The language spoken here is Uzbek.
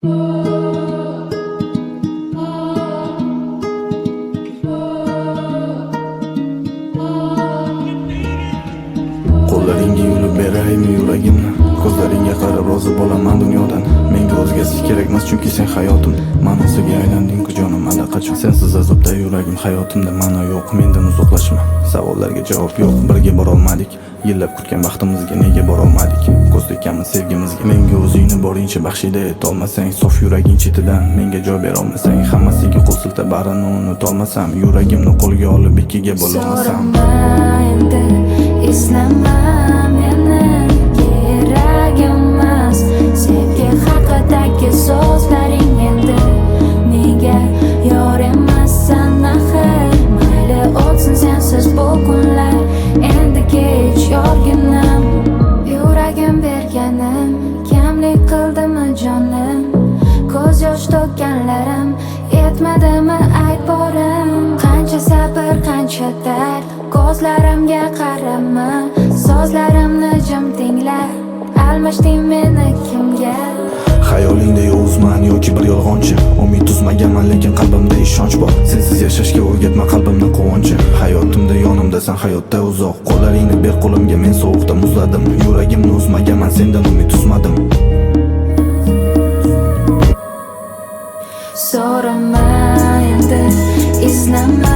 Qo'llaringga yulib beraymi yuragimni, ko'zlaringga qarab rozi bo'laman dunyodan. Menga o'zgasi kerakmas chunki sen hayotim, ma'nosiga aylanding-ku jonim allaqachon. Sensiz azobda yuragim, hayotimda ma'no yo'q, mendan uzoqlashma. Savollarga javob yo'q, birga borolmadik. Yillab kutgan baxtimizga nega borolmadik? Ko'z tekkanmiz sevgimizga. Menga o'zingni boringcha baxshida etolmasang, sof yuraging chetidan menga joy berolmasang, hammasiga qo'l siltab barini unutolmasam, yuragimni qo'lga olib ikkiga bo'lolmasam. Eslama meni, kerak emas sevgi haqidagi so'zlaring endi. Nega yor emassan axir? Mayli o'tsin sensiz bu kunlar, endi kech yorginam. Yuragim berganim kamlik qildimi jonim? Ko'z yosh to'kkanlarim yetmadimi aytborim? Qancha sabr, qancha dard, ko'zlarimga qarama, so'zlarimni jim tingla. Almashding meni kimga? Xayolingda yovuzman yoki bir yolg'onchi, umid uzmaganman lekin qalbimda ishonch bor. Sensiz yashashga o'rgatma qalbimni quvonchi. Hayotimda yonimdasan, hayotda uzoq. Qo'llaringni ber qo'limga, men sovuqda muzladim. Yuragimni uzmaganman, sendan umid uzmadim. So'rama endi, eslama